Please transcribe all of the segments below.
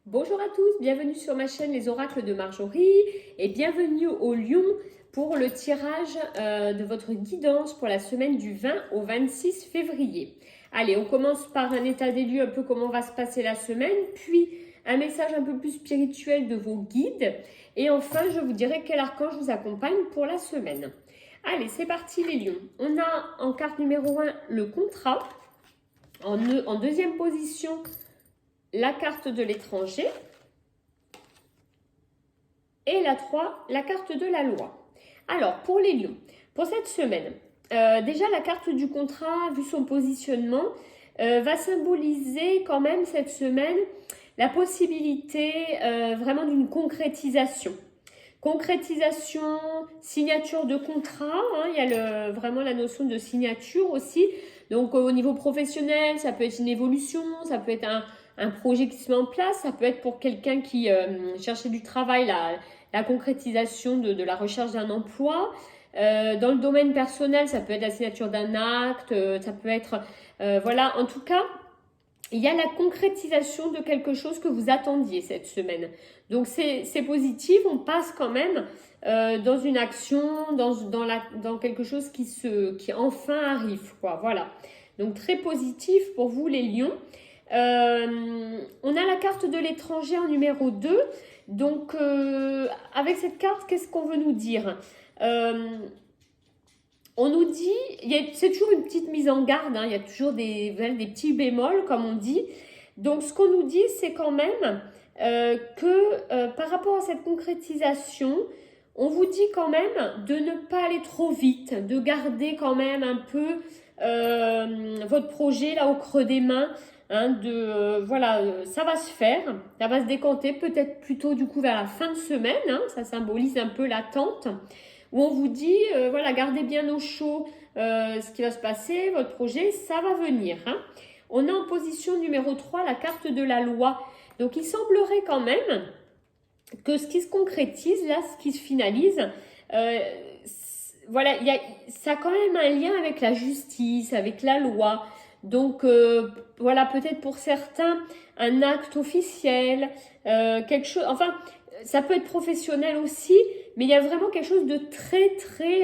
Bonjour à tous, bienvenue sur ma chaîne Les Oracles de Marjorie et bienvenue au Lion pour le tirage de votre guidance pour la semaine du 20 au 26 février. Allez, on commence par un état des lieux, un peu comment va se passer la semaine, puis un message un peu plus spirituel de vos guides et enfin je vous dirai quel archange vous accompagne pour la semaine. Allez, c'est parti les lions. On a en carte numéro 1 le contrat, en deuxième position la carte de l'étranger et la 3, la carte de la loi. Alors, pour les lions, pour cette semaine, déjà la carte du contrat, vu son positionnement, va symboliser quand même cette semaine la possibilité vraiment d'une concrétisation. Concrétisation, signature de contrat, hein, il y a vraiment la notion de signature aussi. Donc au niveau professionnel, ça peut être une évolution, ça peut être un projet qui se met en place, ça peut être pour quelqu'un qui cherchait du travail, la concrétisation de la recherche d'un emploi. Dans le domaine personnel, ça peut être la signature d'un acte, ça peut être, voilà, en tout cas, il y a la concrétisation de quelque chose que vous attendiez cette semaine. Donc c'est positif, on passe quand même dans une action, dans quelque chose qui enfin arrive, quoi. Voilà. Donc très positif pour vous les lions. On a la carte de l'étranger en numéro 2. Donc avec cette carte, qu'est-ce qu'on veut nous dire on nous dit, c'est toujours une petite mise en garde, hein, il y a toujours des petits bémols, comme on dit. Donc, ce qu'on nous dit, c'est quand même que par rapport à cette concrétisation, on vous dit quand même de ne pas aller trop vite, de garder quand même un peu votre projet là au creux des mains. Hein, voilà, ça va se faire, ça va se décanter peut-être plutôt du coup vers la fin de semaine, hein, ça symbolise un peu l'attente où on vous dit, voilà, gardez bien au chaud ce qui va se passer, votre projet, ça va venir. Hein. On a en position numéro 3 la carte de la loi. Donc, il semblerait quand même que ce qui se concrétise, là, ce qui se finalise, voilà, ça a quand même un lien avec la justice, avec la loi. Donc, voilà, peut-être pour certains, un acte officiel, quelque chose, enfin, ça peut être professionnel aussi, mais il y a vraiment quelque chose de très, très...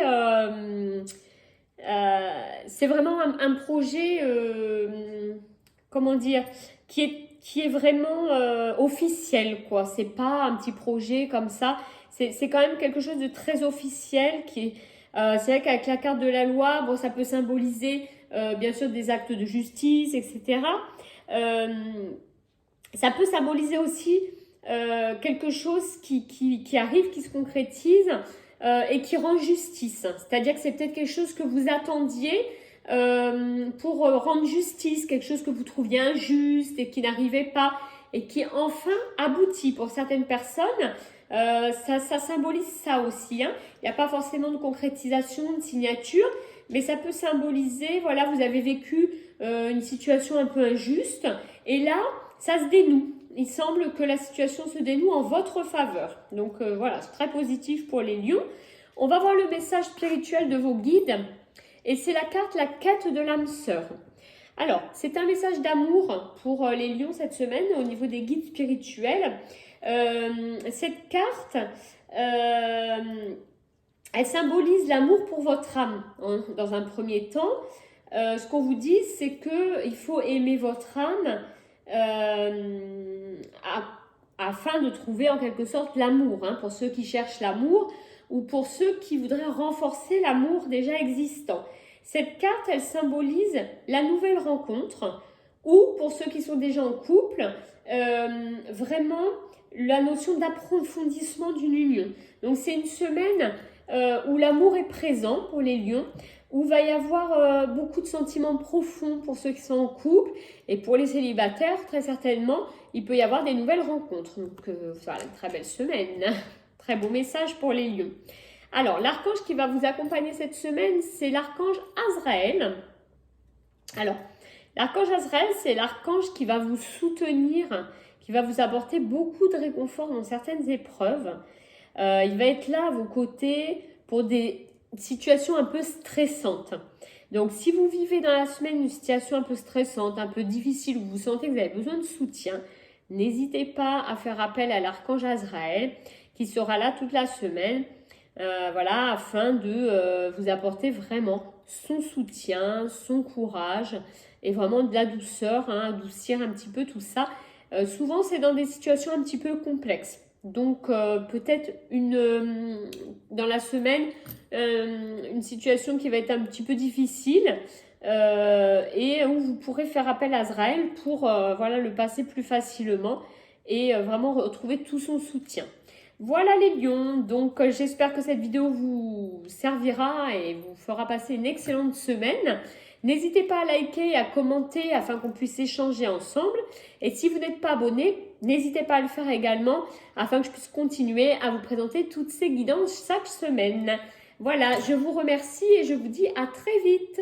c'est vraiment un projet, comment dire, qui est vraiment officiel, quoi. C'est pas un petit projet comme ça. C'est quand même quelque chose de très officiel qui est... c'est vrai qu'avec la carte de la loi, bon, ça peut symboliser bien sûr des actes de justice, etc. Ça peut symboliser aussi quelque chose qui arrive, qui se concrétise et qui rend justice. C'est-à-dire que c'est peut-être quelque chose que vous attendiez pour rendre justice, quelque chose que vous trouviez injuste et qui n'arrivait pas et qui enfin aboutit. Pour certaines personnes, ça symbolise ça aussi. Hein. Il n'y a pas forcément de concrétisation, de signature, mais ça peut symboliser, voilà, vous avez vécu une situation un peu injuste et là, ça se dénoue. Il semble que la situation se dénoue en votre faveur. Donc voilà, c'est très positif pour les lions. On va voir le message spirituel de vos guides. Et c'est la carte, la quête de l'âme sœur. Alors, c'est un message d'amour pour les lions cette semaine au niveau des guides spirituels. Cette carte, elle symbolise l'amour pour votre âme, hein, dans un premier temps. Ce qu'on vous dit, c'est qu'il faut aimer votre âme afin de trouver en quelque sorte l'amour, hein, pour ceux qui cherchent l'amour ou pour ceux qui voudraient renforcer l'amour déjà existant. Cette carte, elle symbolise la nouvelle rencontre ou pour ceux qui sont déjà en couple, vraiment la notion d'approfondissement d'une union. Donc c'est une semaine où l'amour est présent pour les lions, où il va y avoir beaucoup de sentiments profonds pour ceux qui sont en couple et pour les célibataires, très certainement, il peut y avoir des nouvelles rencontres. Donc, ça va être une très belle semaine. Très beau message pour les lions. Alors, l'archange qui va vous accompagner cette semaine, c'est l'archange Azraël. Alors, l'archange Azraël, c'est l'archange qui va vous soutenir, qui va vous apporter beaucoup de réconfort dans certaines épreuves. Il va être là à vos côtés pour des situations un peu stressantes. Donc, si vous vivez dans la semaine une situation un peu stressante, un peu difficile, où vous sentez que vous avez besoin de soutien, n'hésitez pas à faire appel à l'archange Azraël qui sera là toute la semaine, voilà, afin de vous apporter vraiment son soutien, son courage et vraiment de la douceur, hein, adoucir un petit peu tout ça. Souvent, c'est dans des situations un petit peu complexes. Donc, peut-être dans la semaine, une situation qui va être un petit peu difficile et où vous pourrez faire appel à Azraël pour voilà, le passer plus facilement et vraiment retrouver tout son soutien. Voilà les lions, donc j'espère que cette vidéo vous servira et vous fera passer une excellente semaine. N'hésitez pas à liker et à commenter afin qu'on puisse échanger ensemble. Et si vous n'êtes pas abonné, n'hésitez pas à le faire également afin que je puisse continuer à vous présenter toutes ces guidances chaque semaine. Voilà, je vous remercie et je vous dis à très vite.